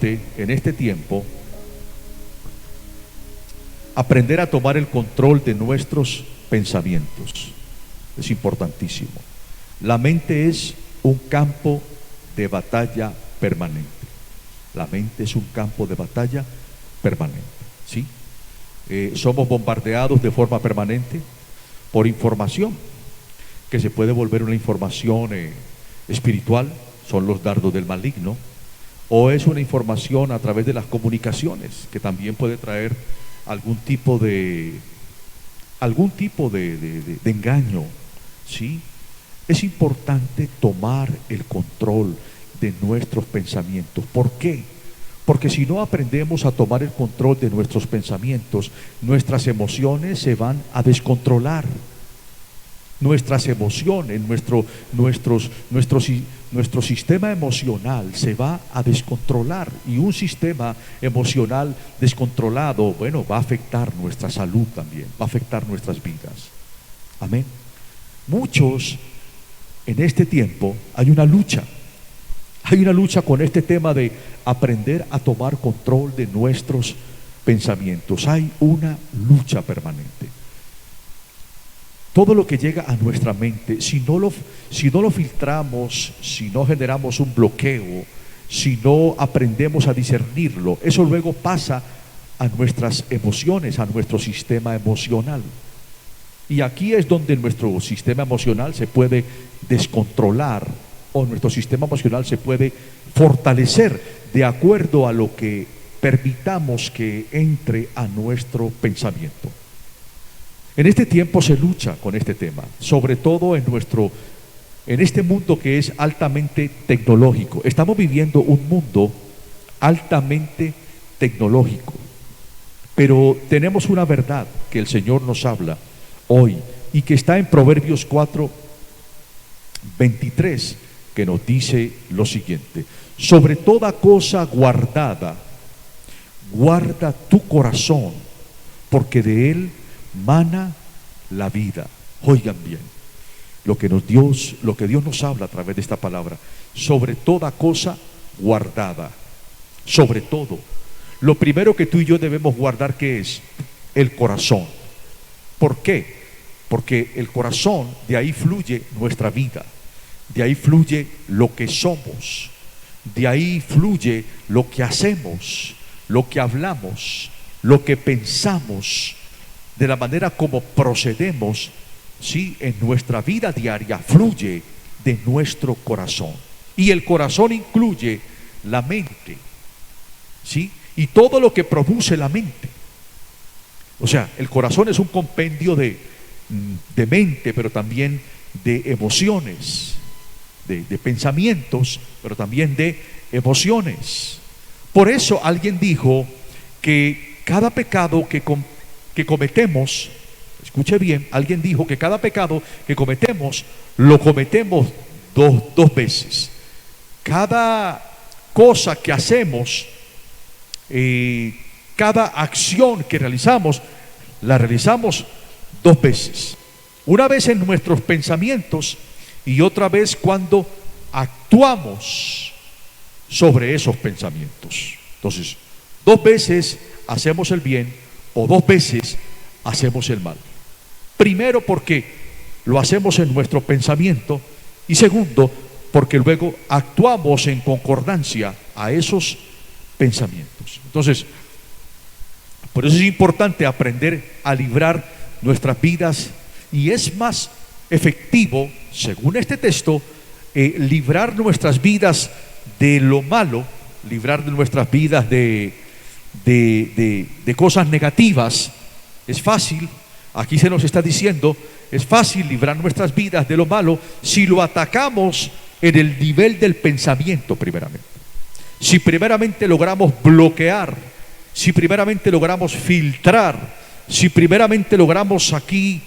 en este tiempo aprender a tomar el control de nuestros pensamientos. Es importantísimo. La mente es un campo de batalla permanente. La mente es un campo de batalla permanente, ¿sí? Somos bombardeados de forma permanente por información que se puede volver una información espiritual, son los dardos del maligno, o es una información a través de las comunicaciones que también puede traer algún tipo de engaño, ¿sí? Es importante tomar el control de nuestros pensamientos. ¿Por qué? Porque si no aprendemos a tomar el control de nuestros pensamientos, nuestras emociones se van a descontrolar. Nuestras emociones, nuestro sistema emocional se va a descontrolar, y un sistema emocional descontrolado, bueno, va a afectar nuestra salud también, va a afectar nuestras vidas. Amén. Muchos en este tiempo hay una lucha con este tema de aprender a tomar control de nuestros pensamientos. Hay una lucha permanente. Todo lo que llega a nuestra mente, si no lo filtramos, si no generamos un bloqueo, si no aprendemos a discernirlo, eso luego pasa a nuestras emociones, a nuestro sistema emocional. Y aquí es donde nuestro sistema emocional se puede descontrolar, o nuestro sistema emocional se puede fortalecer de acuerdo a lo que permitamos que entre a nuestro pensamiento. En este tiempo se lucha con este tema, sobre todo en este mundo que es altamente tecnológico. Estamos viviendo un mundo altamente tecnológico, pero tenemos una verdad que el Señor nos habla hoy y que está en Proverbios 4:23, que nos dice lo siguiente: sobre toda cosa guardada, guarda tu corazón, porque de él mana la vida. Oigan bien lo que Dios nos habla a través de esta palabra. Sobre toda cosa guardada, sobre todo. Lo primero que tú y yo debemos guardar, ¿qué es? El corazón. ¿Por qué? Porque el corazón, de ahí fluye nuestra vida, de ahí fluye lo que somos, de ahí fluye lo que hacemos, lo que hablamos, lo que pensamos, de la manera como procedemos, ¿sí? En nuestra vida diaria fluye de nuestro corazón. Y el corazón incluye la mente, ¿sí? Y todo lo que produce la mente. O sea, el corazón es un compendio de mente, pero también de emociones, de pensamientos, pero también de emociones. Por eso alguien dijo que cada pecado que cometemos, escuche bien, alguien dijo que cada pecado que cometemos, lo cometemos dos veces. Cada cosa que hacemos, cada acción que realizamos, la realizamos dos veces. Una vez en nuestros pensamientos y otra vez cuando actuamos sobre esos pensamientos. Entonces, dos veces hacemos el bien o dos veces hacemos el mal. Primero, porque lo hacemos en nuestro pensamiento, y segundo, porque luego actuamos en concordancia a esos pensamientos. Entonces, por eso es importante aprender a librar nuestras vidas, y es más efectivo, según este texto, librar nuestras vidas de lo malo, librar de nuestras vidas de cosas negativas. Es fácil, aquí se nos está diciendo, es fácil librar nuestras vidas de lo malo si lo atacamos en el nivel del pensamiento primeramente. Si primeramente logramos bloquear, si primeramente logramos filtrar, si primeramente logramos aquí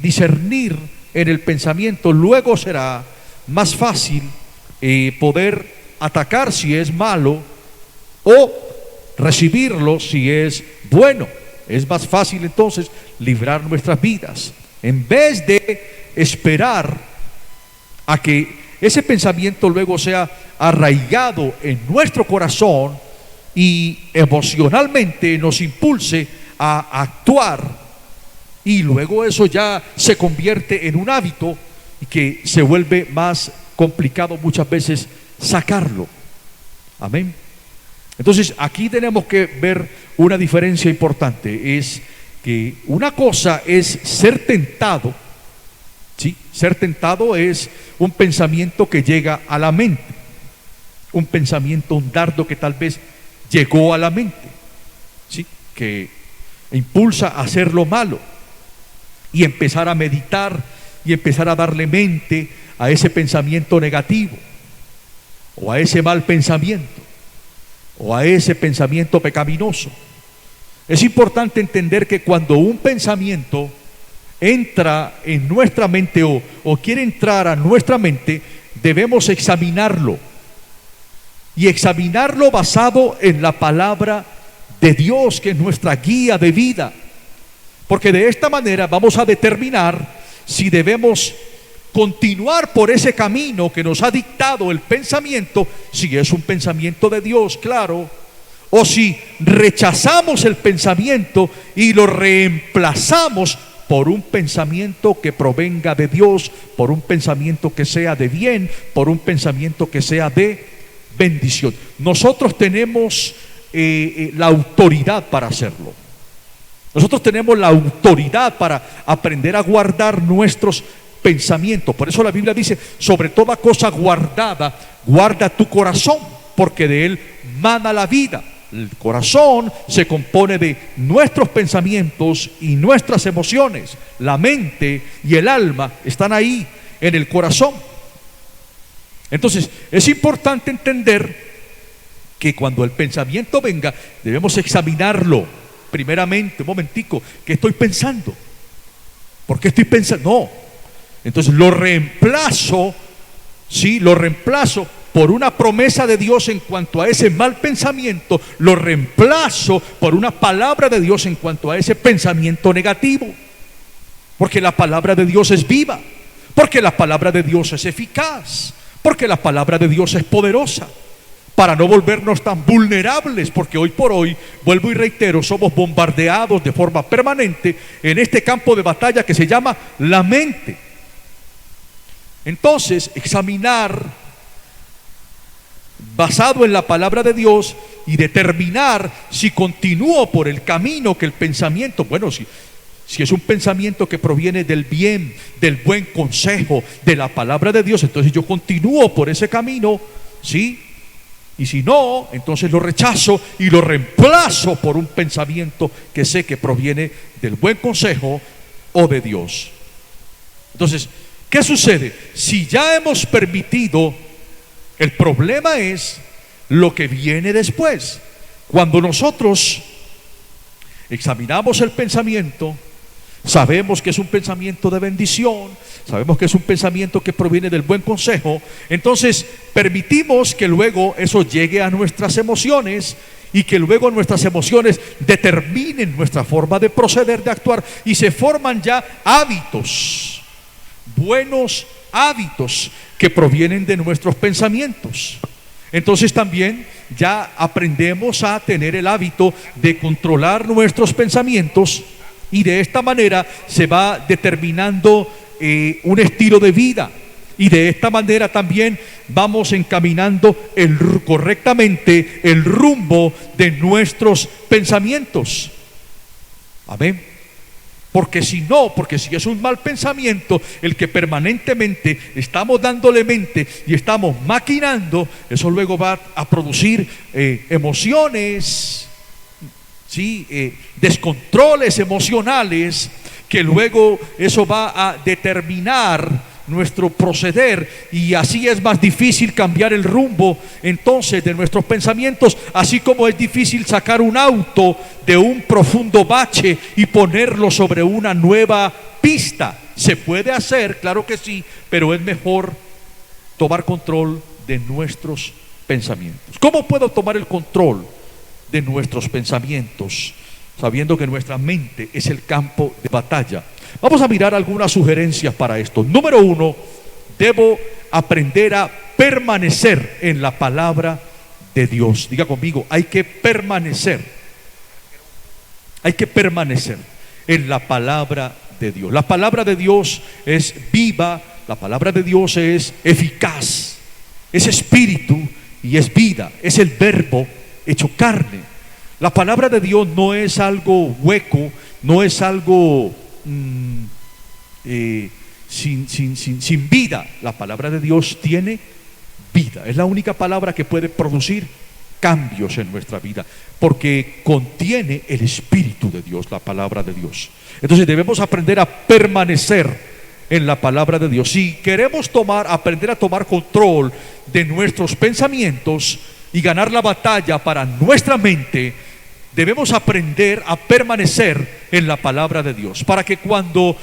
discernir en el pensamiento, luego será más fácil poder atacar si es malo o recibirlo si es bueno. Es más fácil entonces librar nuestras vidas, en vez de esperar a que ese pensamiento luego sea arraigado en nuestro corazón y emocionalmente nos impulse a actuar, y luego eso ya se convierte en un hábito y que se vuelve más complicado muchas veces sacarlo. Amén. Entonces aquí tenemos que ver una diferencia importante. Es que una cosa es ser tentado, ¿sí? Ser tentado es un pensamiento que llega a la mente, un pensamiento, un dardo que tal vez llegó a la mente, ¿sí? Que impulsa a hacer lo malo y empezar a meditar y empezar a darle mente a ese pensamiento negativo o a ese mal pensamiento o a ese pensamiento pecaminoso. Es importante entender que cuando un pensamiento entra en nuestra mente o quiere entrar a nuestra mente, debemos examinarlo, y examinarlo basado en la palabra de Dios, que es nuestra guía de vida, porque de esta manera vamos a determinar si debemos continuar por ese camino que nos ha dictado el pensamiento, si es un pensamiento de Dios, claro, o si rechazamos el pensamiento y lo reemplazamos por un pensamiento que provenga de Dios, por un pensamiento que sea de bien, por un pensamiento que sea de bendición. Nosotros tenemos la autoridad para hacerlo. Nosotros tenemos la autoridad para aprender a guardar nuestros pensamientos. Por eso la Biblia dice: sobre toda cosa guardada, guarda tu corazón, porque de él mana la vida. El corazón se compone de nuestros pensamientos y nuestras emociones. La mente y el alma están ahí en el corazón. Entonces es importante entender que cuando el pensamiento venga, debemos examinarlo primeramente. Un momentico, ¿qué estoy pensando? ¿Por qué estoy pensando? No. Entonces lo reemplazo, sí, lo reemplazo por una promesa de Dios en cuanto a ese mal pensamiento, lo reemplazo por una palabra de Dios en cuanto a ese pensamiento negativo, porque la palabra de Dios es viva, porque la palabra de Dios es eficaz, porque la palabra de Dios es poderosa, para no volvernos tan vulnerables, porque hoy por hoy, vuelvo y reitero, somos bombardeados de forma permanente en este campo de batalla que se llama la mente. Entonces, examinar basado en la palabra de Dios y determinar si continúo por el camino que el pensamiento, bueno, si es un pensamiento que proviene del bien, del buen consejo, de la palabra de Dios, entonces yo continúo por ese camino, ¿sí? Y si no, entonces lo rechazo y lo reemplazo por un pensamiento que sé que proviene del buen consejo o de Dios. Entonces, ¿qué sucede? Si ya hemos permitido, el problema es lo que viene después. Cuando nosotros examinamos el pensamiento, sabemos que es un pensamiento de bendición, sabemos que es un pensamiento que proviene del buen consejo, entonces permitimos que luego eso llegue a nuestras emociones y que luego nuestras emociones determinen nuestra forma de proceder, de actuar, y se forman ya hábitos, buenos hábitos que provienen de nuestros pensamientos. Entonces también ya aprendemos a tener el hábito de controlar nuestros pensamientos, y de esta manera se va determinando un estilo de vida, y de esta manera también vamos encaminando correctamente el rumbo de nuestros pensamientos. Amén. Porque si es un mal pensamiento el que permanentemente estamos dándole mente y estamos maquinando, eso luego va a producir emociones, ¿sí? Descontroles emocionales, que luego eso va a determinar nuestro proceder, y así es más difícil cambiar el rumbo entonces de nuestros pensamientos, así como es difícil sacar un auto de un profundo bache y ponerlo sobre una nueva pista. Se puede hacer, claro que sí, pero es mejor tomar control de nuestros pensamientos. ¿Cómo puedo tomar el control de nuestros pensamientos, sabiendo que nuestra mente es el campo de batalla? Vamos a mirar algunas sugerencias para esto. Número uno, debo aprender a permanecer en la palabra de Dios. Diga conmigo, hay que permanecer. Hay que permanecer en la palabra de Dios. La palabra de Dios es viva, la palabra de Dios es eficaz, es espíritu y es vida, es el verbo hecho carne. La palabra de Dios no es algo hueco, no es algo sin vida. La palabra de Dios tiene vida, es la única palabra que puede producir cambios en nuestra vida, porque contiene el Espíritu de Dios, la palabra de Dios. Entonces debemos aprender a permanecer en la palabra de Dios. Si queremos aprender a tomar control de nuestros pensamientos y ganar la batalla para nuestra mente, debemos aprender a permanecer en la palabra de Dios, para que cuando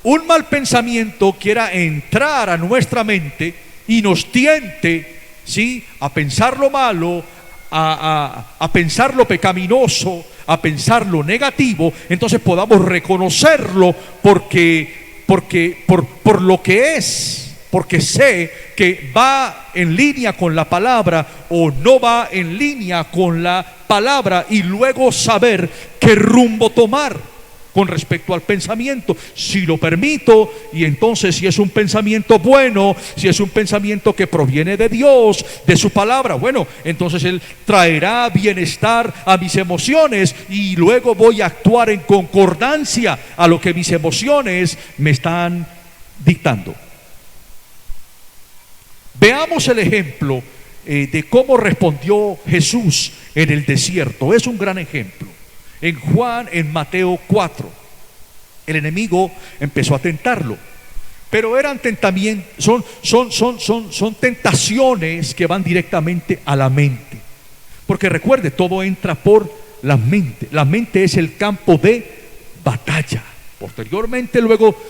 un mal pensamiento quiera entrar a nuestra mente y nos tiente, ¿sí?, a pensar lo malo, a pensar lo pecaminoso, a pensar lo negativo, entonces podamos reconocerlo por lo que es, porque sé que va en línea con la palabra o no va en línea con la palabra, y luego saber qué rumbo tomar con respecto al pensamiento, si lo permito, y entonces si es un pensamiento bueno, si es un pensamiento que proviene de Dios, de su palabra, bueno, entonces Él traerá bienestar a mis emociones y luego voy a actuar en concordancia a lo que mis emociones me están dictando. Veamos el ejemplo de cómo respondió Jesús en el desierto. Es un gran ejemplo. En Mateo 4, el enemigo empezó a tentarlo, pero eran son tentaciones que van directamente a la mente, porque recuerde, todo entra por la mente. La mente es el campo de batalla. Posteriormente luego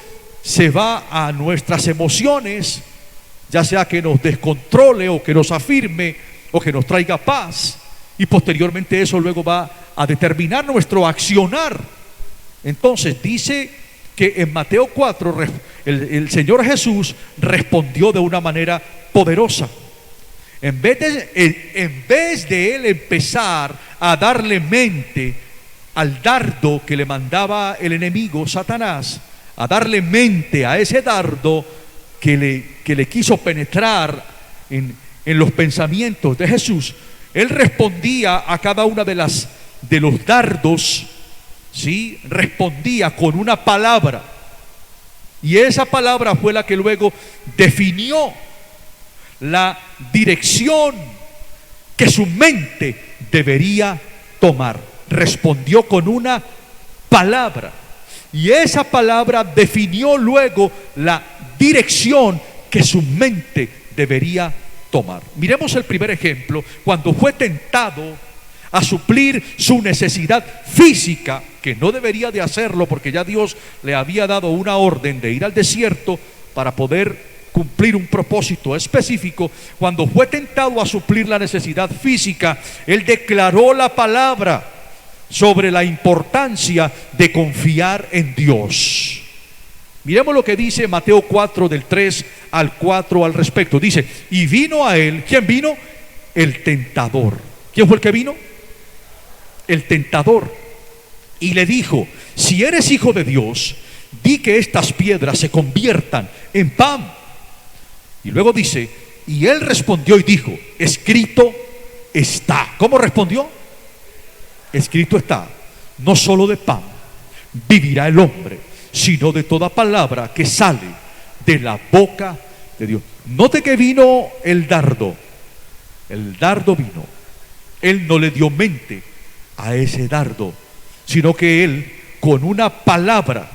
se va a nuestras emociones, ya sea que nos descontrole o que nos afirme o que nos traiga paz, y posteriormente eso luego va a determinar nuestro accionar. Entonces dice que en Mateo 4 el Señor Jesús respondió de una manera poderosa. En vez de Él empezar a darle mente al dardo que le mandaba el enemigo Satanás, a darle mente a ese dardo que le quiso penetrar en los pensamientos de Jesús, Él respondía a cada una de los dardos, ¿sí?, respondía con una palabra, y esa palabra fue la que luego definió la dirección que su mente debería tomar. Respondió con una palabra, y esa palabra definió luego la dirección que su mente debería tomar. Miremos el primer ejemplo, cuando fue tentado a suplir su necesidad física, que no debería de hacerlo porque ya Dios le había dado una orden de ir al desierto para poder cumplir un propósito específico. Cuando fue tentado a suplir la necesidad física, Él declaró la palabra sobre la importancia de confiar en Dios. Miremos lo que dice Mateo 4 del 3 al 4 al respecto. Dice: y vino a él, ¿quién vino? El tentador. ¿Quién fue el que vino? El tentador. Y le dijo: si eres hijo de Dios, di que estas piedras se conviertan en pan. Y luego dice: y él respondió y dijo: escrito está. ¿Cómo respondió? Escrito está: no solo de pan vivirá el hombre, sino de toda palabra que sale de la boca de Dios. Note que vino el dardo. El dardo vino. Él no le dio mente a ese dardo, sino que él, con una palabra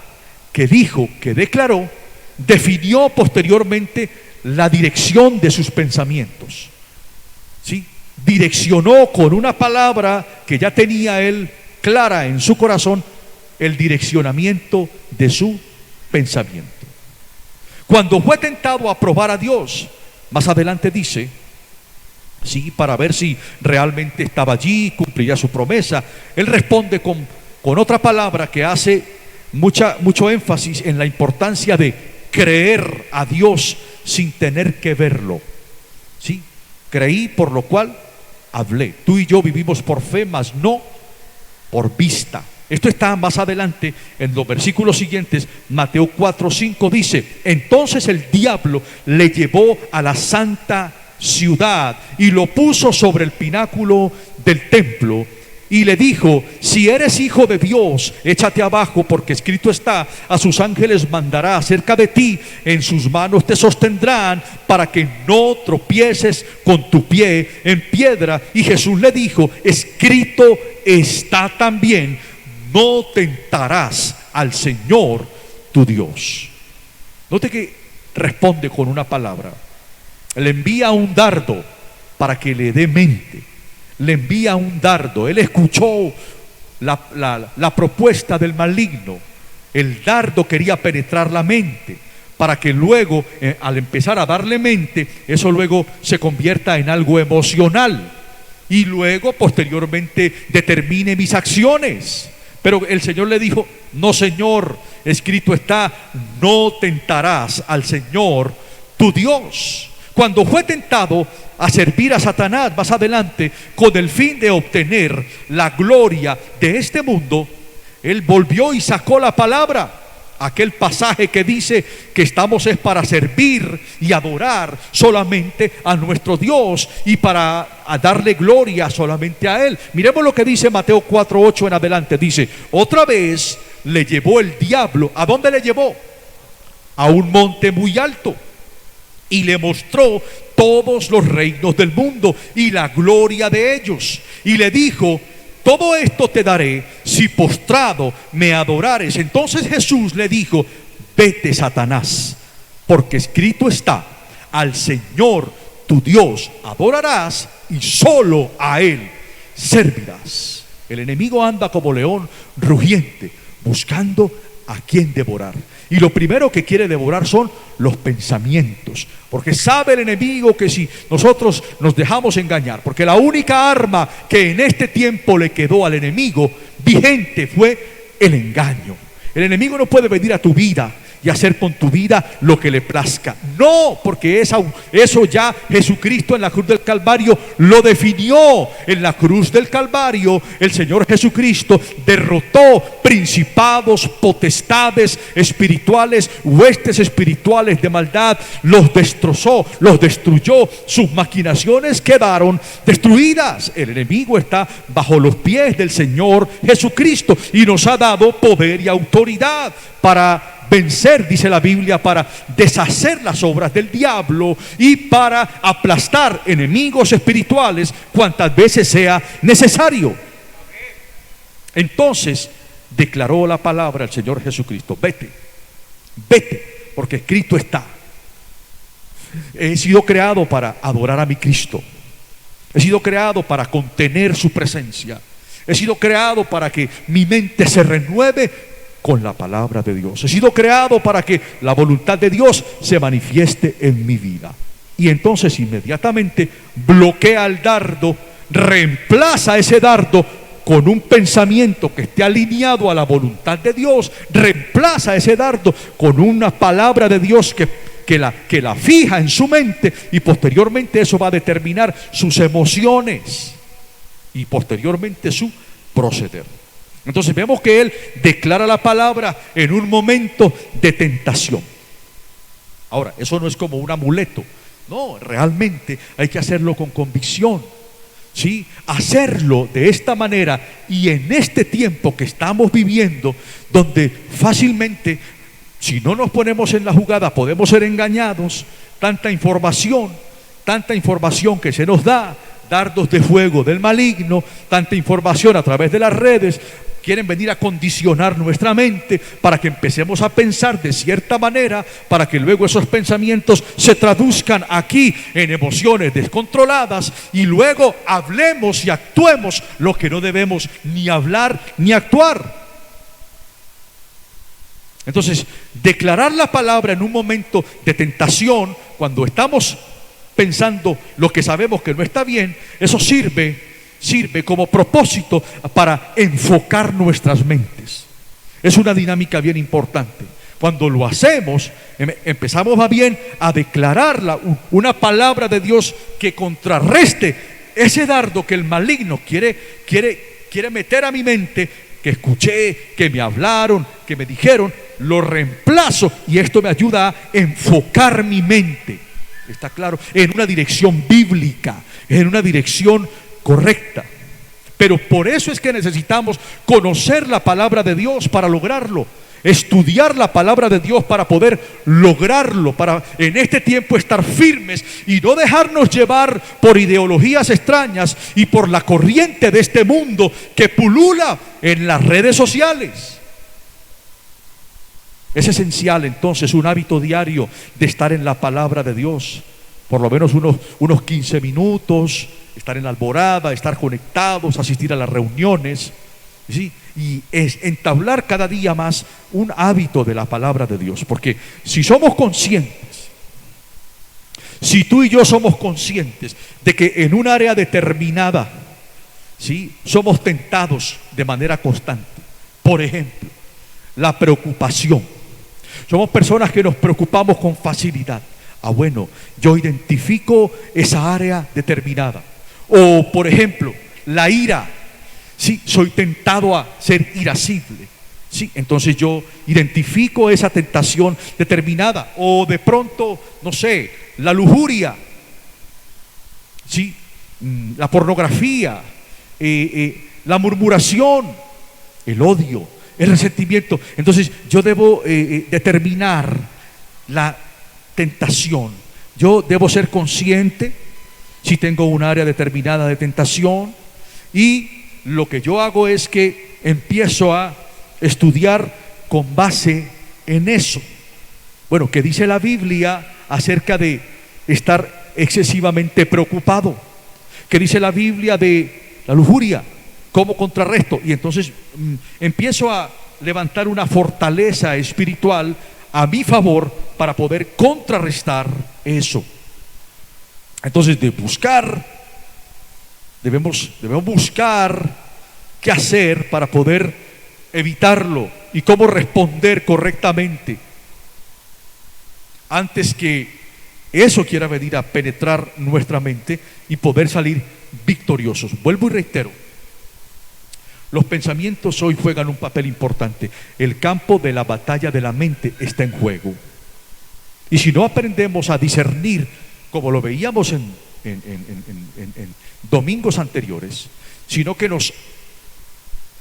que dijo, que declaró, definió posteriormente la dirección de sus pensamientos. ¿Sí? Direccionó con una palabra que ya tenía él clara en su corazón el direccionamiento de su pensamiento. Cuando fue tentado a probar a Dios, más adelante dice, sí, para ver si realmente estaba allí, cumpliría su promesa, él responde con otra palabra que hace mucho énfasis en la importancia de creer a Dios sin tener que verlo. ¿Sí? Creí, por lo cual hablé. Tú y yo vivimos por fe, mas no por vista. Esto está más adelante en los versículos siguientes. Mateo 4:5 dice: entonces el diablo le llevó a la santa ciudad y lo puso sobre el pináculo del templo y le dijo: si eres hijo de Dios, échate abajo, porque escrito está: a sus ángeles mandará acerca de ti, en sus manos te sostendrán, para que no tropieces con tu pie en piedra. Y Jesús le dijo: escrito está también: no tentarás al Señor tu Dios. Note que responde con una palabra. Le envía un dardo para que le dé mente. Le envía un dardo. Él escuchó la propuesta del maligno. El dardo quería penetrar la mente, para que luego, al empezar a darle mente, eso luego se convierta en algo emocional y luego posteriormente determine mis acciones. Pero el Señor le dijo: no, Señor, escrito está: no tentarás al Señor tu Dios. Cuando fue tentado a servir a Satanás más adelante, con el fin de obtener la gloria de este mundo, él volvió y sacó la palabra, aquel pasaje que dice que estamos es para servir y adorar solamente a nuestro Dios y para darle gloria solamente a Él. Miremos lo que dice Mateo 4:8 en adelante. Dice: otra vez le llevó el diablo. ¿A dónde le llevó? A un monte muy alto, y le mostró todos los reinos del mundo y la gloria de ellos, y le dijo: todo esto te daré si postrado me adorares. Entonces Jesús le dijo: vete, Satanás, porque escrito está: al Señor tu Dios adorarás y solo a Él servirás. El enemigo anda como león rugiente, buscando a quien devorar. Y lo primero que quiere devorar son los pensamientos, porque sabe el enemigo que si nosotros nos dejamos engañar, porque la única arma que en este tiempo le quedó al enemigo vigente fue el engaño. El enemigo no puede venir a tu vida y hacer con tu vida lo que le plazca. No, porque eso ya Jesucristo en la cruz del Calvario lo definió. En la cruz del Calvario el Señor Jesucristo derrotó principados, potestades espirituales, huestes espirituales de maldad. Los destrozó, los destruyó. Sus maquinaciones quedaron destruidas. El enemigo está bajo los pies del Señor Jesucristo y nos ha dado poder y autoridad para vencer, dice la Biblia, para deshacer las obras del diablo y para aplastar enemigos espirituales cuantas veces sea necesario. Entonces declaró la palabra al Señor Jesucristo: vete, vete, porque escrito está. He sido creado para adorar a mi Cristo. He sido creado para contener su presencia. He sido creado para que mi mente se renueve con la palabra de Dios. He sido creado para que la voluntad de Dios se manifieste en mi vida. Y entonces inmediatamente bloquea el dardo, reemplaza ese dardo con un pensamiento que esté alineado a la voluntad de Dios, reemplaza ese dardo con una palabra de Dios que la fija en su mente, y posteriormente eso va a determinar sus emociones y posteriormente su proceder. Entonces vemos que él declara la palabra en un momento de tentación. Ahora, eso no es como un amuleto. No, realmente hay que hacerlo con convicción. ¿Sí? Hacerlo de esta manera y en este tiempo que estamos viviendo, donde fácilmente, si no nos ponemos en la jugada, podemos ser engañados. Tanta información que se nos da, dardos de fuego del maligno, tanta información a través de las redes. Quieren venir a condicionar nuestra mente para que empecemos a pensar de cierta manera, para que luego esos pensamientos se traduzcan aquí en emociones descontroladas y luego hablemos y actuemos lo que no debemos ni hablar ni actuar. Entonces, declarar la palabra en un momento de tentación, cuando estamos pensando lo que sabemos que no está bien, eso sirve como propósito para enfocar nuestras mentes. Es una dinámica bien importante. Cuando lo hacemos, empezamos más bien a declarar una palabra de Dios que contrarreste ese dardo que el maligno quiere meter a mi mente, que escuché, que me hablaron, que me dijeron. Lo reemplazo y esto me ayuda a enfocar mi mente, está claro, en una dirección bíblica, en una dirección correcta. Pero por eso es que necesitamos conocer la palabra de Dios para lograrlo, estudiar la palabra de Dios para poder lograrlo, para en este tiempo estar firmes y no dejarnos llevar por ideologías extrañas y por la corriente de este mundo que pulula en las redes sociales. Es esencial entonces un hábito diario de estar en la palabra de Dios, por lo menos unos 15 minutos, estar en la alborada, estar conectados, asistir a las reuniones, ¿sí? Y es entablar cada día más un hábito de la palabra de Dios, porque si somos conscientes, si tú y yo somos conscientes de que en un área determinada, ¿sí?, somos tentados de manera constante, por ejemplo, la preocupación. Somos personas que nos preocupamos con facilidad. Bueno, yo identifico esa área determinada. O, por ejemplo, la ira. Sí, soy tentado a ser irascible. Sí, entonces yo identifico esa tentación determinada. O de pronto, no sé, la lujuria. Sí, la pornografía, la murmuración, el odio, el resentimiento. Entonces yo debo determinar la tentación. Yo debo ser consciente si tengo un área determinada de tentación, y lo que yo hago es que empiezo a estudiar con base en eso. Bueno, ¿qué dice la Biblia acerca de estar excesivamente preocupado? ¿Qué dice la Biblia de la lujuria? ¿Cómo contrarresto? Y entonces empiezo a levantar una fortaleza espiritual a mi favor para poder contrarrestar eso. Entonces debemos buscar qué hacer para poder evitarlo y cómo responder correctamente antes que eso quiera venir a penetrar nuestra mente y poder salir victoriosos. Vuelvo y reitero, los pensamientos hoy juegan un papel importante. El campo de la batalla de la mente está en juego. Y si no aprendemos a discernir, como lo veíamos en domingos anteriores, sino que nos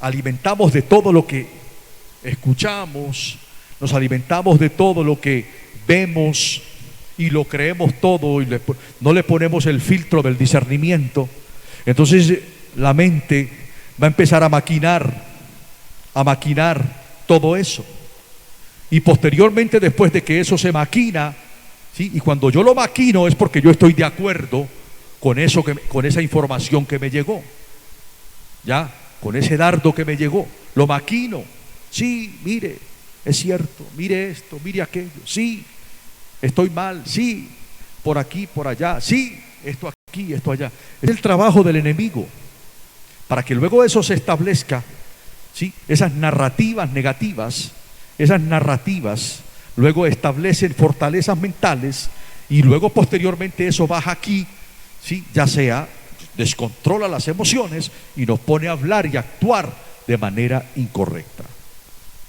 alimentamos de todo lo que escuchamos, nos alimentamos de todo lo que vemos y lo creemos todo y no le ponemos el filtro del discernimiento, entonces la mente va a empezar a maquinar todo eso. Y posteriormente, después de que eso se maquina, ¿sí?, y cuando yo lo maquino es porque yo estoy de acuerdo con eso, con esa información que me llegó, ya, con ese dardo que me llegó, lo maquino. Sí, mire, es cierto, mire esto, mire aquello, sí, estoy mal, sí, por aquí, por allá, sí, esto aquí, esto allá. Es el trabajo del enemigo para que luego eso se establezca, ¿sí? Esas narrativas negativas, esas narrativas luego establecen fortalezas mentales y luego posteriormente eso baja aquí, ¿sí?, ya sea descontrola las emociones y nos pone a hablar y a actuar de manera incorrecta.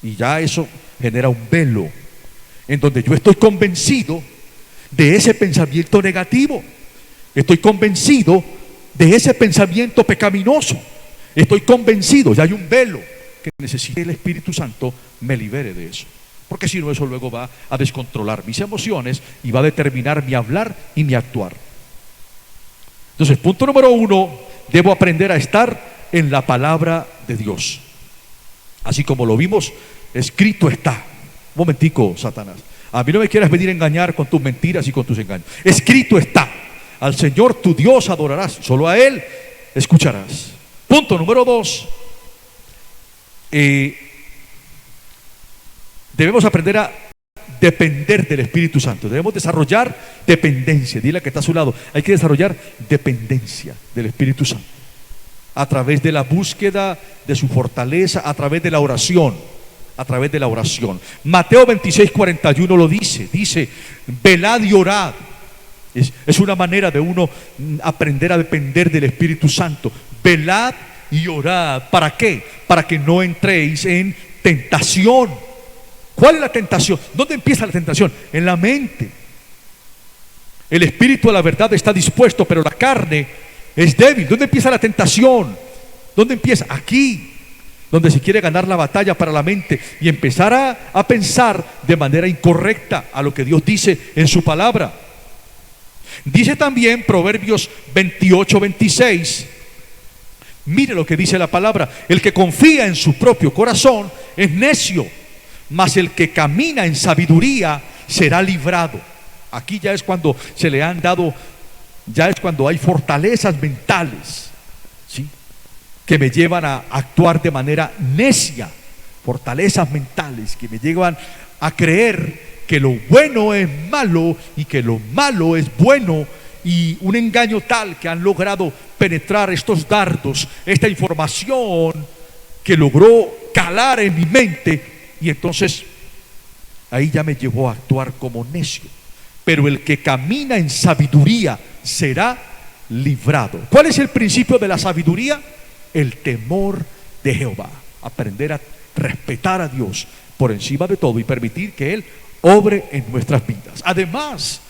Y ya eso genera un velo en donde yo estoy convencido de ese pensamiento negativo, estoy convencido de ese pensamiento pecaminoso, estoy convencido, ya hay un velo que necesita el Espíritu Santo me libere de eso, porque si no eso luego va a descontrolar mis emociones y va a determinar mi hablar y mi actuar. Entonces, punto número 1, debo aprender a estar en la palabra de Dios, así como lo vimos, escrito está. Un momentico, Satanás, a mí no me quieras venir a engañar con tus mentiras y con tus engaños. Escrito está: al Señor tu Dios adorarás, solo a Él escucharás. Punto número 2, debemos aprender a depender del Espíritu Santo. Debemos desarrollar dependencia. Dile al que está a su lado, hay que desarrollar dependencia del Espíritu Santo a través de la búsqueda de su fortaleza, a través de la oración, a través de la oración. Mateo 26:41 lo dice, velad y orad. Es una manera de uno aprender a depender del Espíritu Santo. Velad y orad. ¿Para qué? Para que no entréis en tentación. ¿Cuál es la tentación? ¿Dónde empieza la tentación? En la mente. El espíritu a la verdad está dispuesto, pero la carne es débil. ¿Dónde empieza la tentación? ¿Dónde empieza? Aquí, donde se quiere ganar la batalla para la mente y empezar a pensar de manera incorrecta a lo que Dios dice en su palabra. Dice también Proverbios 28:26. Mire lo que dice la palabra: el que confía en su propio corazón es necio, mas el que camina en sabiduría será librado. Aquí ya es cuando se le han dado, ya es cuando hay fortalezas mentales, ¿sí?, que me llevan a actuar de manera necia. Fortalezas mentales que me llevan a creer que lo bueno es malo y que lo malo es bueno, y un engaño tal que han logrado penetrar estos dardos, esta información que logró calar en mi mente, y entonces ahí ya me llevó a actuar como necio. Pero el que camina en sabiduría será librado. ¿Cuál es el principio de la sabiduría? El temor de Jehová. Aprender a respetar a Dios por encima de todo y permitir que Él obre en nuestras vidas. Además,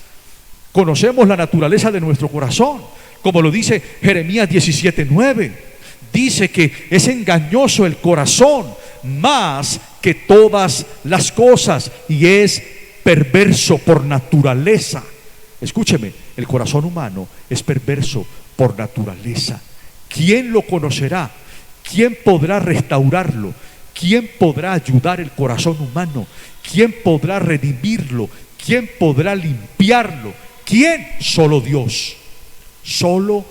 conocemos la naturaleza de nuestro corazón, como lo dice Jeremías 17:9. Dice que es engañoso el corazón más que todas las cosas y es perverso por naturaleza. Escúcheme, el corazón humano es perverso por naturaleza. ¿Quién lo conocerá? ¿Quién podrá restaurarlo? ¿Quién podrá ayudar el corazón humano? ¿Quién podrá redimirlo? ¿Quién podrá limpiarlo? ¿Quién? Solo Dios. Solo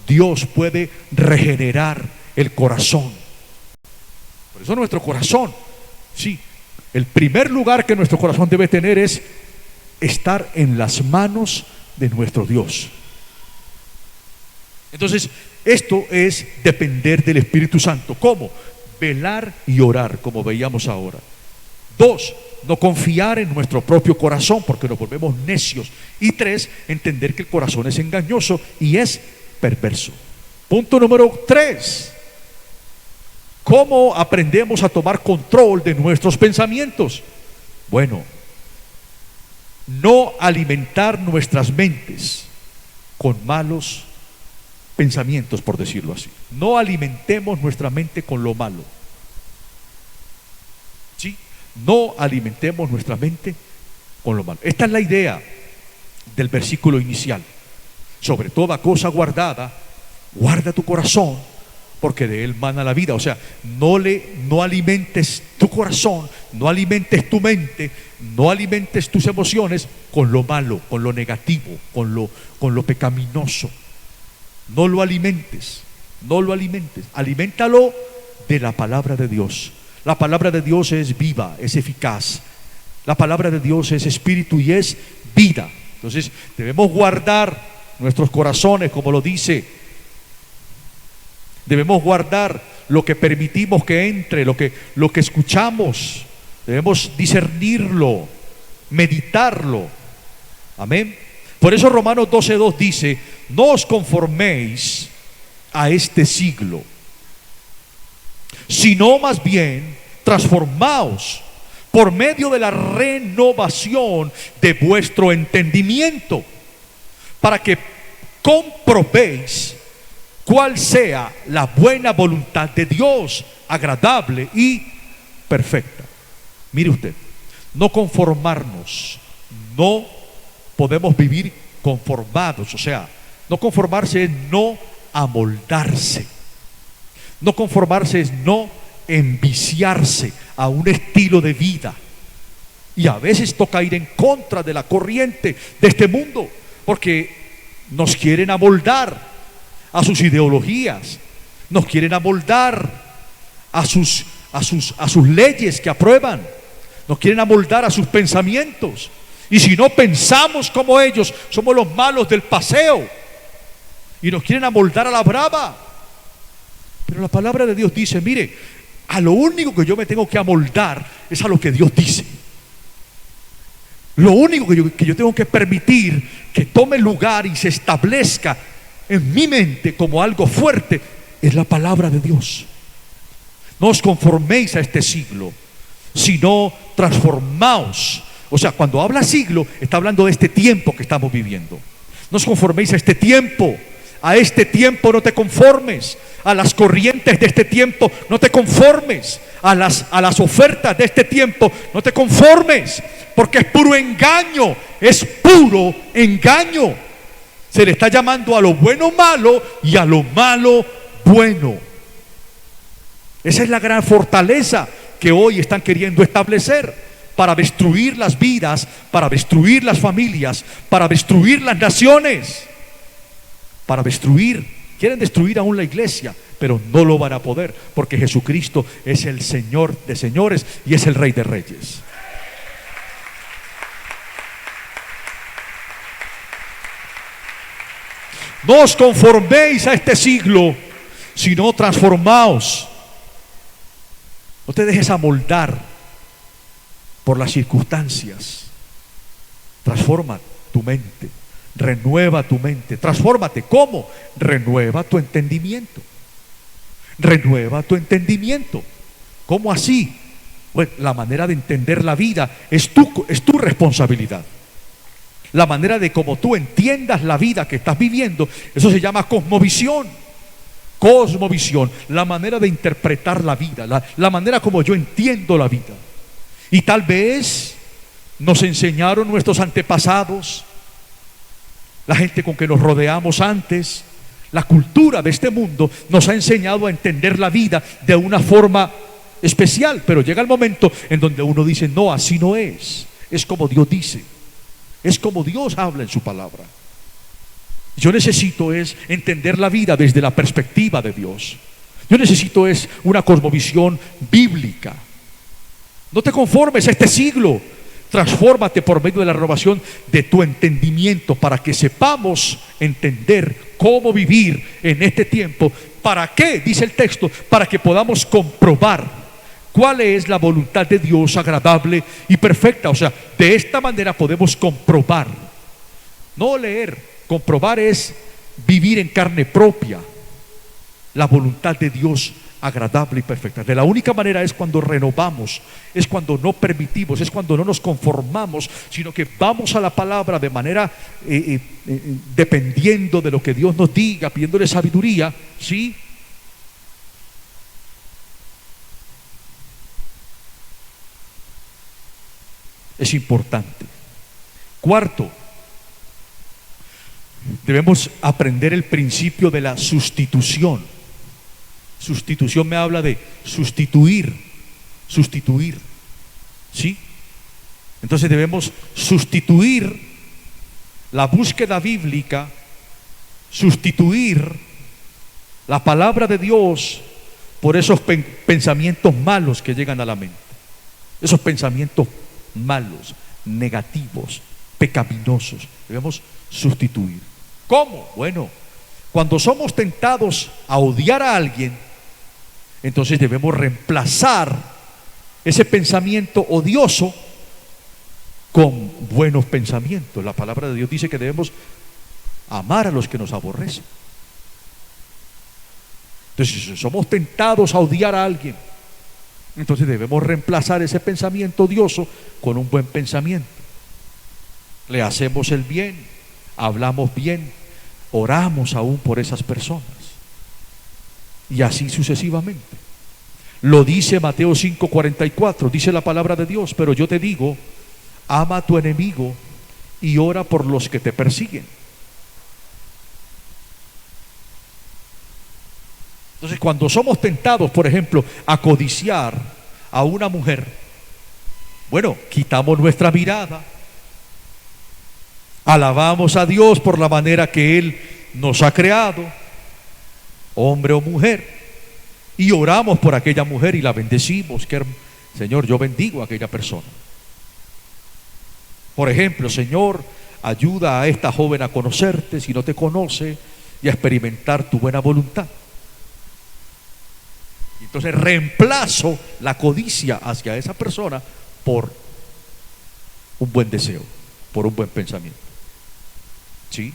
Dios puede regenerar el corazón. Por eso nuestro corazón, sí, el primer lugar que nuestro corazón debe tener es estar en las manos de nuestro Dios. Entonces, esto es depender del Espíritu Santo. ¿Cómo? Velar y orar, como veíamos ahora. 2, no confiar en nuestro propio corazón, porque nos volvemos necios. Y 3, entender que el corazón es engañoso y es perverso. Punto número 3. ¿Cómo aprendemos a tomar control de nuestros pensamientos? Bueno, no alimentar nuestras mentes con malos pensamientos, por decirlo así. No alimentemos nuestra mente con lo malo. ¿Sí? No alimentemos nuestra mente con lo malo. Esta es la idea del versículo inicial. Sobre toda cosa guardada, guarda tu corazón, porque de él mana la vida. O sea, no alimentes tu corazón, no alimentes tu mente, no alimentes tus emociones con lo malo, con lo negativo, con lo pecaminoso. No lo alimentes, no lo alimentes. Aliméntalo de la palabra de Dios. La palabra de Dios es viva, es eficaz. La palabra de Dios es espíritu y es vida. Entonces debemos guardar nuestros corazones, como lo dice. Debemos guardar lo que permitimos que entre, lo que escuchamos. Debemos discernirlo, meditarlo. Amén. Por eso Romanos 12:2 dice: no os conforméis a este siglo, sino más bien transformaos por medio de la renovación de vuestro entendimiento, para que comprobéis cuál sea la buena voluntad de Dios, agradable y perfecta. Mire usted, no conformarnos, no podemos vivir conformados. O sea, no conformarse es no amoldarse. No conformarse es no enviciarse a un estilo de vida. Y a veces toca ir en contra de la corriente de este mundo, porque nos quieren amoldar a sus ideologías, nos quieren amoldar a sus leyes que aprueban, nos quieren amoldar a sus pensamientos. Y si no pensamos como ellos, somos los malos del paseo y nos quieren amoldar a la brava. Pero la palabra de Dios dice: mire, A lo único que yo me tengo que amoldar es a lo que Dios dice. Lo único que yo tengo que permitir que tome lugar y se establezca en mi mente como algo fuerte es la palabra de Dios. No os conforméis a este siglo, sino transformaos. O sea, cuando habla siglo, está hablando de este tiempo que estamos viviendo. No os conforméis a este tiempo. A este tiempo no te conformes. A las corrientes de este tiempo no te conformes. A las ofertas de este tiempo no te conformes. Porque es puro engaño. Es puro engaño. Se le está llamando a lo bueno malo y a lo malo bueno. Esa es la gran fortaleza que hoy están queriendo establecer para destruir las vidas, para destruir las familias, para destruir las naciones, para destruir. Quieren destruir aún la iglesia, pero no lo van a poder, porque Jesucristo es el Señor de señores y es el Rey de reyes. No os conforméis a este siglo, sino transformaos. No te dejes amoldar por las circunstancias. Transforma tu mente, renueva tu mente. Transfórmate. ¿Cómo? Renueva tu entendimiento. Renueva tu entendimiento. ¿Cómo así? Bueno, la manera de entender la vida es tu responsabilidad. La manera de cómo tú entiendas la vida que estás viviendo, eso se llama cosmovisión. Cosmovisión, la manera de interpretar la vida, la manera como yo entiendo la vida. Y tal vez nos enseñaron nuestros antepasados, la gente con que nos rodeamos antes, la cultura de este mundo nos ha enseñado a entender la vida de una forma especial, pero llega el momento en donde uno dice, no, así no es como Dios dice, es como Dios habla en su palabra. Yo necesito es entender la vida desde la perspectiva de Dios. Yo necesito es una cosmovisión bíblica. No te conformes a este siglo. Transfórmate por medio de la renovación de tu entendimiento para que sepamos entender cómo vivir en este tiempo. ¿Para qué? Dice el texto, para que podamos comprobar cuál es la voluntad de Dios agradable y perfecta. O sea, de esta manera podemos comprobar, no leer. Comprobar es vivir en carne propia la voluntad de Dios agradable y perfecta. De la única manera es cuando renovamos, es cuando no permitimos, es cuando no nos conformamos, sino que vamos a la palabra de manera dependiendo de lo que Dios nos diga, pidiéndole sabiduría, ¿sí? Es importante. Cuarto, debemos aprender el principio de la sustitución. Sustitución me habla de sustituir, ¿sí? Entonces debemos sustituir la búsqueda bíblica, sustituir la palabra de Dios por esos pensamientos malos que llegan a la mente. Esos pensamientos malos, negativos, pecaminosos, debemos sustituir. ¿Cómo? Bueno, cuando somos tentados a odiar a alguien, entonces debemos reemplazar ese pensamiento odioso con buenos pensamientos. La palabra de Dios dice que debemos amar a los que nos aborrecen. Entonces, si somos tentados a odiar a alguien, entonces debemos reemplazar ese pensamiento odioso con un buen pensamiento. Le hacemos el bien, hablamos bien, oramos aún por esas personas, y así sucesivamente. Lo dice Mateo 5:44, dice la palabra de Dios, pero yo te digo, ama a tu enemigo y ora por los que te persiguen. Entonces, cuando somos tentados, por ejemplo, a codiciar a una mujer, bueno, quitamos nuestra mirada, alabamos a Dios por la manera que Él nos ha creado, hombre o mujer, y oramos por aquella mujer y la bendecimos. Señor, yo bendigo a aquella persona. Por ejemplo, Señor, ayuda a esta joven a conocerte si no te conoce y a experimentar tu buena voluntad. Entonces reemplazo la codicia hacia esa persona por un buen deseo, por un buen pensamiento. ¿Sí?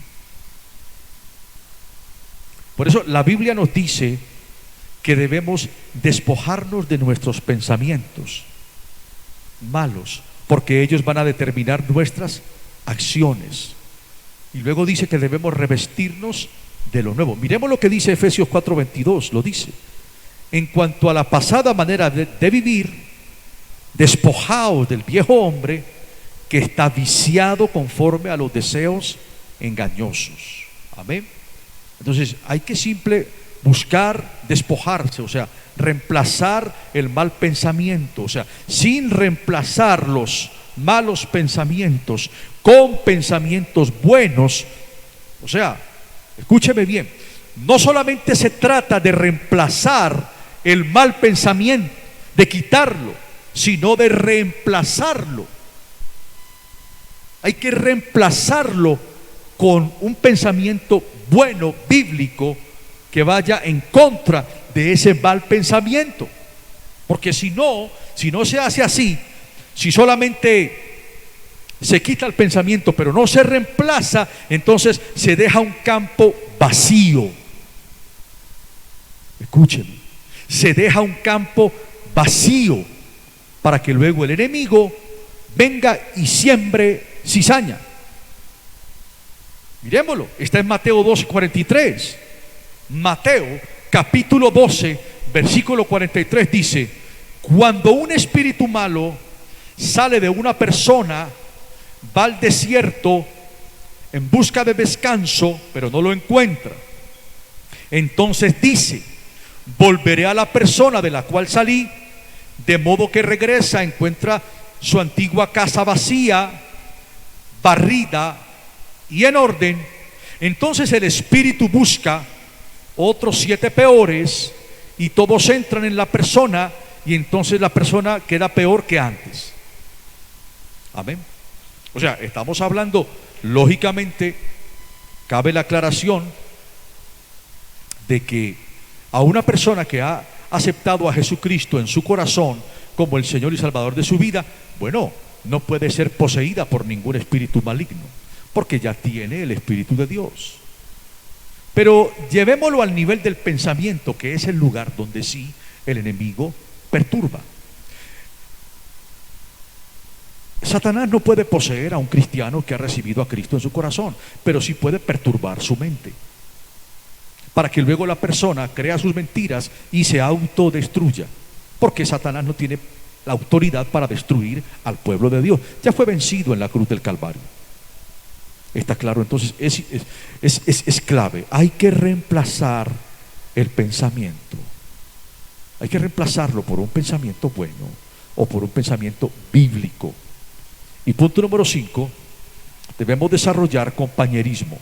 Por eso la Biblia nos dice que debemos despojarnos de nuestros pensamientos malos, porque ellos van a determinar nuestras acciones. Y luego dice que debemos revestirnos de lo nuevo. Miremos lo que dice Efesios 4:22, lo dice: en cuanto a la pasada manera de vivir, despojaos del viejo hombre que está viciado conforme a los deseos engañosos. Amén. Entonces hay que buscar despojarse, o sea, reemplazar el mal pensamiento, o sea, sin reemplazar los malos pensamientos con pensamientos buenos. O sea, escúcheme bien, no solamente se trata de reemplazar el mal pensamiento, de quitarlo, sino de reemplazarlo. Hay que reemplazarlo con un pensamiento bueno, bíblico, que vaya en contra de ese mal pensamiento. Porque si no se hace así, si solamente se quita el pensamiento pero no se reemplaza, entonces se deja un campo vacío. Escúcheme, se deja un campo vacío para que luego el enemigo venga y siembre cizaña. Miremoslo, está en Mateo 12:43. Mateo capítulo 12 versículo 43 dice: cuando un espíritu malo sale de una persona, va al desierto en busca de descanso, pero no lo encuentra. Entonces dice: volveré a la persona de la cual salí, de modo que regresa, encuentra su antigua casa vacía, barrida y en orden. Entonces el espíritu busca otros 7 peores, y todos entran en la persona, y entonces la persona queda peor que antes. Amén. O sea, estamos hablando, lógicamente, cabe la aclaración de que a una persona que ha aceptado a Jesucristo en su corazón como el Señor y Salvador de su vida, bueno, no puede ser poseída por ningún espíritu maligno, porque ya tiene el Espíritu de Dios. Pero llevémoslo al nivel del pensamiento, que es el lugar donde sí el enemigo perturba. Satanás no puede poseer a un cristiano que ha recibido a Cristo en su corazón, pero sí puede perturbar su mente, para que luego la persona crea sus mentiras y se autodestruya, porque Satanás no tiene la autoridad para destruir al pueblo de Dios. Ya fue vencido en la cruz del Calvario. ¿Está claro? Entonces es clave. Hay que reemplazar el pensamiento. Hay que reemplazarlo por un pensamiento bueno o por un pensamiento bíblico. Y punto número 5, debemos desarrollar compañerismo.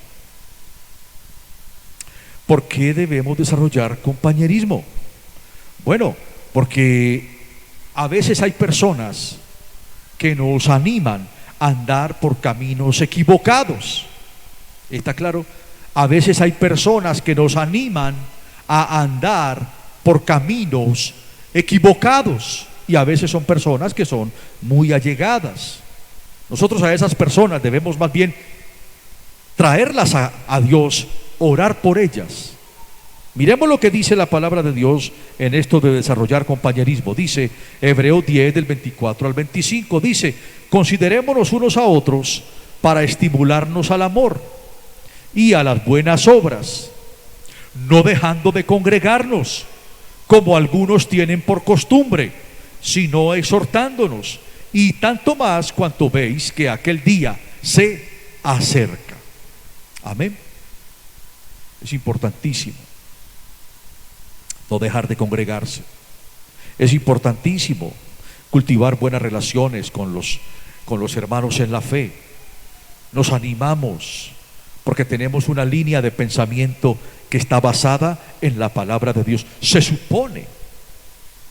¿Por qué debemos desarrollar compañerismo? Bueno, porque a veces hay personas que nos animan a andar por caminos equivocados. ¿Está claro? A veces hay personas que nos animan a andar por caminos equivocados, y a veces son personas que son muy allegadas. Nosotros a esas personas debemos más bien traerlas a Dios, orar por ellas. Miremos lo que dice la palabra de Dios en esto de desarrollar compañerismo. Dice Hebreos 10 del 24 al 25, dice: considerémonos unos a otros para estimularnos al amor y a las buenas obras, no dejando de congregarnos, como algunos tienen por costumbre, sino exhortándonos, y tanto más cuanto veis que aquel día se acerca. Amén. Es importantísimo no dejar de congregarse. Es importantísimo cultivar buenas relaciones con los hermanos en la fe. Nos animamos porque tenemos una línea de pensamiento que está basada en la palabra de Dios. Se supone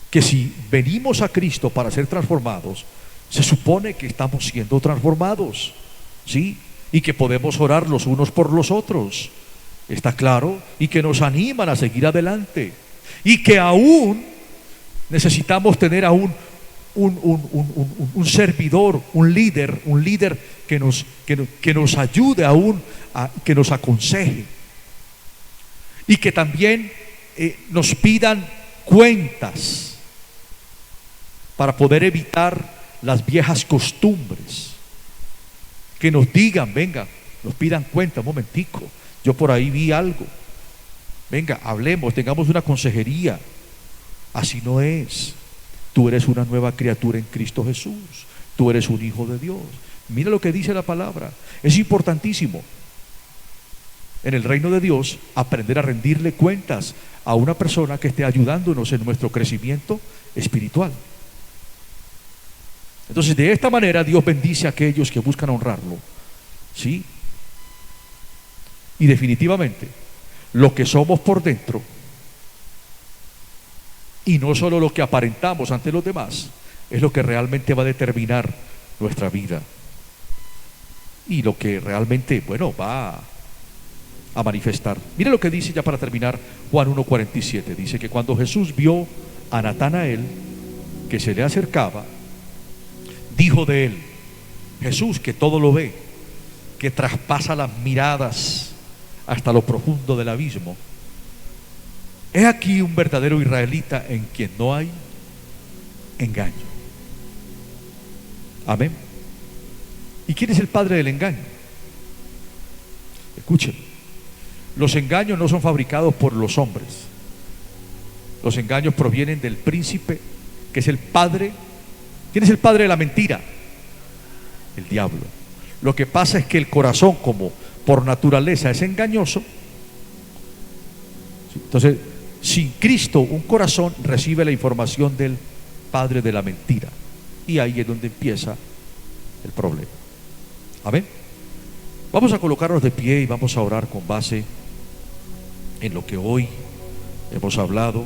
que si venimos a Cristo para ser transformados, se supone que estamos siendo transformados, ¿sí? Y que podemos orar los unos por los otros, ¿está claro? Y que nos animan a seguir adelante, y que aún Necesitamos tener aún un servidor, un líder que nos ayude aún, que nos aconseje y que también nos pidan cuentas para poder evitar las viejas costumbres. Que nos digan, venga, nos pidan cuenta, un momentico, yo por ahí vi algo, venga, hablemos, tengamos una consejería. Así no es. Tú eres una nueva criatura en Cristo Jesús, tú eres un hijo de Dios. Mira lo que dice la palabra, es importantísimo en el reino de Dios aprender a rendirle cuentas a una persona que esté ayudándonos en nuestro crecimiento espiritual. Entonces, de esta manera Dios bendice a aquellos que buscan honrarlo, ¿sí? Y definitivamente, lo que somos por dentro, y no solo lo que aparentamos ante los demás, es lo que realmente va a determinar nuestra vida. Y lo que realmente, bueno, va a manifestar. Mire lo que dice ya para terminar Juan 1:47. Dice que cuando Jesús vio a Natanael que se le acercaba, dijo de él, Jesús que todo lo ve, que traspasa las miradas hasta lo profundo del abismo, he aquí un verdadero israelita en quien no hay engaño. Amén. ¿Y quién es el padre del engaño? Escuchen, los engaños no son fabricados por los hombres. Los engaños provienen del príncipe, que es el padre. ¿Quién es el padre de la mentira? El diablo. Lo que pasa es que el corazón, como por naturaleza es engañoso, entonces sin Cristo un corazón recibe la información del padre de la mentira, y ahí es donde empieza el problema. Amén. Vamos a colocarnos de pie y vamos a orar con base en lo que hoy hemos hablado.